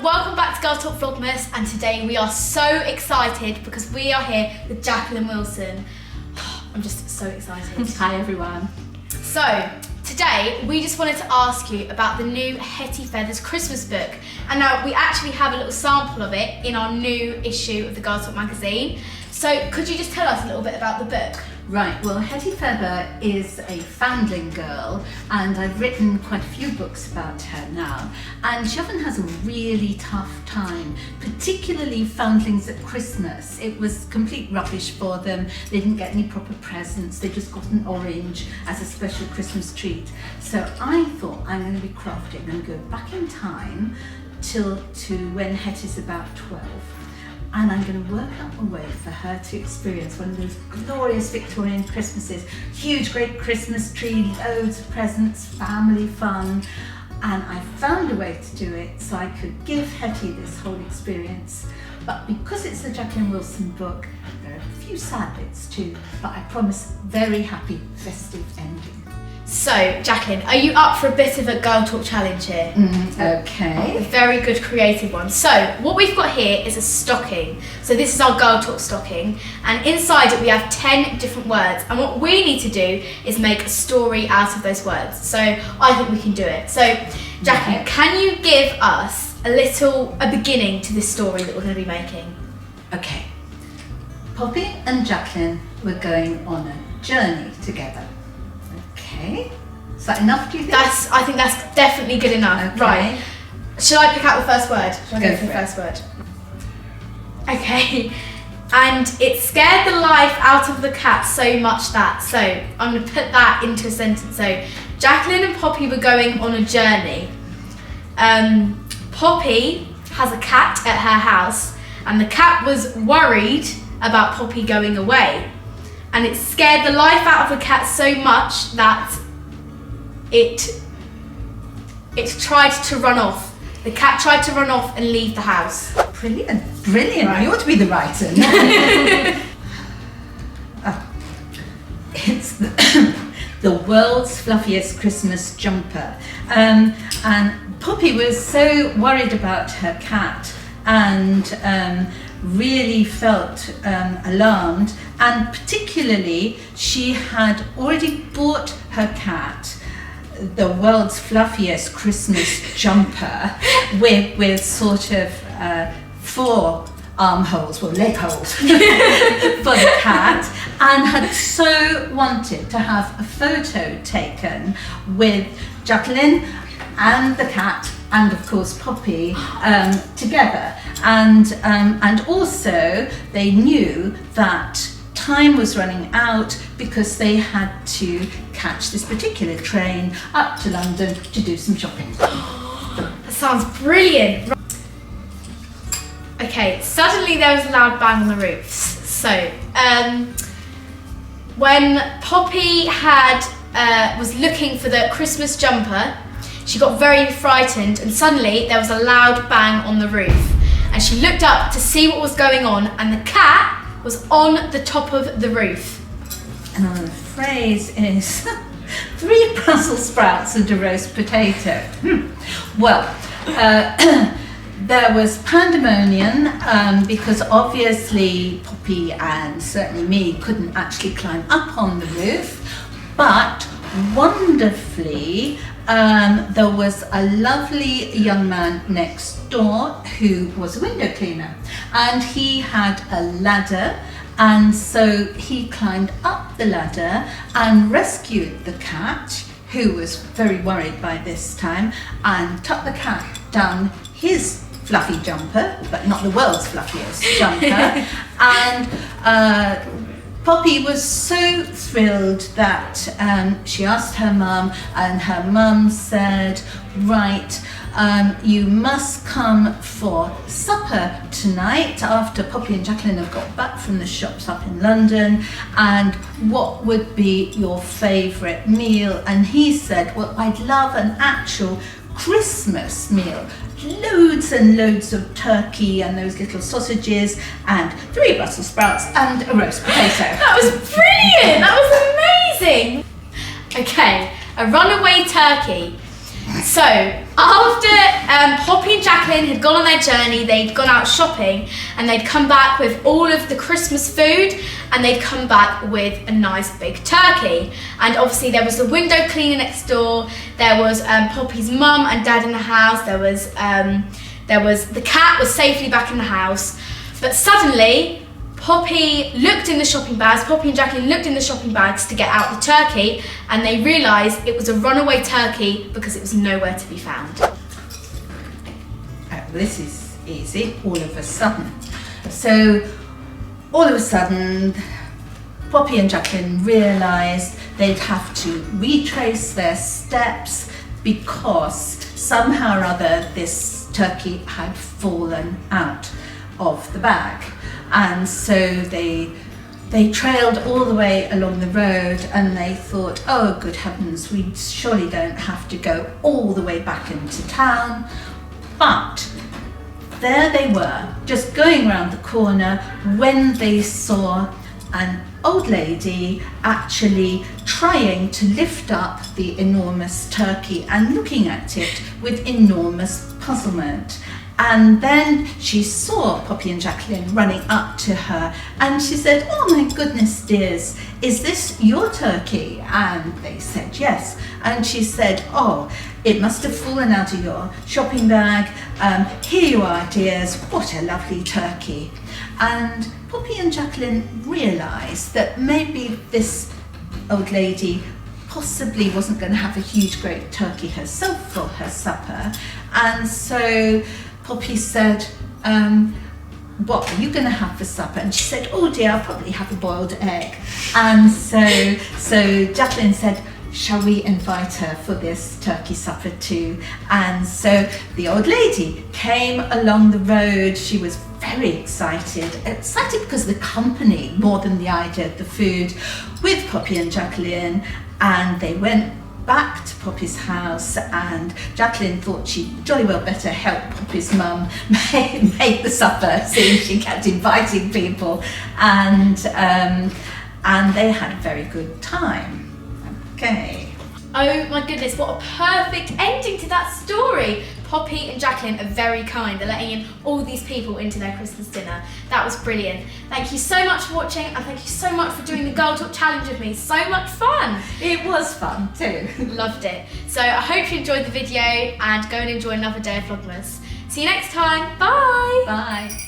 welcome back to Girl Talk Vlogmas, and today we are so excited because we are here with Jacqueline Wilson. I'm just so excited. Hi everyone. So, today we just wanted to ask you about the new Hetty Feathers Christmas book. And now we actually have a little sample of it in our new issue of the Girl Talk magazine. So, could you just tell us a little bit about the book? Right, well, Hetty Feather is a foundling girl, and I've written quite a few books about her now. And she often has a really tough time, particularly foundlings at Christmas. It was complete rubbish for them. They didn't get any proper presents. They just got an orange as a special Christmas treat. So I thought I'm going to be crafty. I'm going to go back in time to when Hetty's about 12. And I'm going to work out a way for her to experience one of those glorious Victorian Christmases. Huge, great Christmas tree, loads of presents, family fun. And I found a way to do it so I could give Hetty this whole experience. But because it's a Jacqueline Wilson book, there are a few sad bits too, but I promise very happy, festive ending. So, Jacqueline, are you up for a bit of a Girl Talk challenge here? Okay. A very good creative one. So, what we've got here is a stocking. So this is our Girl Talk stocking, and inside it we have 10 different words, and what we need to do is make a story out of those words. So I think we can do it. So, Jacqueline, can you give us a beginning to this story that we're going to be making? Okay. Poppy and Jacqueline were going on a journey together. Okay, is that enough, do you think? I think that's definitely good enough. Okay. Right. Shall I pick out the first word? Shall I go for the for first word? Okay. And it scared the life out of the cat so much that. So I'm going to put that into a sentence. So Jacqueline and Poppy were going on a journey. Poppy has a cat at her house, and the cat was worried about Poppy going away. And it scared the life out of the cat so much that it tried to run off. The cat tried to run off and leave the house. Brilliant, brilliant. Right. You ought to be the writer. It's the world's fluffiest Christmas jumper. And Poppy was so worried about her cat and really felt alarmed, and particularly she had already bought her cat the world's fluffiest Christmas jumper with sort of 4 armholes, well, leg holes for the cat, and had so wanted to have a photo taken with Jacqueline and the cat and of course Poppy together, and also they knew that time was running out because they had to catch this particular train up to London to do some shopping. That sounds brilliant. Okay, suddenly there was a loud bang on the roofs. So when Poppy was looking for the Christmas jumper, she got very frightened, and suddenly there was a loud bang on the roof. And she looked up to see what was going on, and the cat was on the top of the roof. And the phrase is 3 Brussels sprouts and a roast potato. Well, there was pandemonium because obviously Poppy and certainly me couldn't actually climb up on the roof, but wonderfully there was a lovely young man next door who was a window cleaner, and he had a ladder, and so he climbed up the ladder and rescued the cat, who was very worried by this time, and tucked the cat down his fluffy jumper, but not the world's fluffiest jumper. And Poppy was so thrilled that she asked her mum, and her mum said, right, you must come for supper tonight after Poppy and Jacqueline have got back from the shops up in London, and what would be your favourite meal? And he said, well, I'd love an actual Christmas meal. Loads and loads of turkey and those little sausages and 3 Brussels sprouts and a roast potato. That was brilliant! That was amazing! Okay, a runaway turkey. So, after Poppy and Jacqueline had gone on their journey, they'd gone out shopping, and they'd come back with all of the Christmas food, and they'd come back with a nice big turkey. And obviously there was the window cleaner next door, there was Poppy's mum and dad in the house, there was the cat was safely back in the house. But suddenly, Poppy and Jacqueline looked in the shopping bags to get out the turkey, and they realised it was a runaway turkey because it was nowhere to be found. This is easy, all of a sudden. So, all of a sudden, Poppy and Jacqueline realised they'd have to retrace their steps because somehow or other this turkey had fallen out of the bag. And so they trailed all the way along the road, and they thought, oh good heavens, we surely don't have to go all the way back into town. But there they were, just going around the corner, when they saw an old lady actually trying to lift up the enormous turkey and looking at it with enormous puzzlement. And then she saw Poppy and Jacqueline running up to her, and she said, oh my goodness dears, is this your turkey? And they said yes. And she said, oh, it must have fallen out of your shopping bag. Here you are dears, what a lovely turkey. And Poppy and Jacqueline realised that maybe this old lady possibly wasn't going to have a huge great turkey herself for her supper. And so Poppy said, what are you going to have for supper? And she said, oh dear, I'll probably have a boiled egg. And so Jacqueline said, shall we invite her for this turkey supper too? And so the old lady came along the road. She was very excited because of the company more than the idea of the food, with Poppy and Jacqueline. And they went back to Poppy's house, and Jacqueline thought she'd jolly well better help Poppy's mum make the supper, seeing she kept inviting people, and they had a very good time. Okay. Oh my goodness, what a perfect ending to that story. Poppy and Jacqueline are very kind. They're letting in all these people into their Christmas dinner. That was brilliant. Thank you so much for watching, and thank you so much for doing the Girl Talk Challenge with me. So much fun. It was fun too. Loved it. So I hope you enjoyed the video, and go and enjoy another day of Vlogmas. See you next time. Bye. Bye.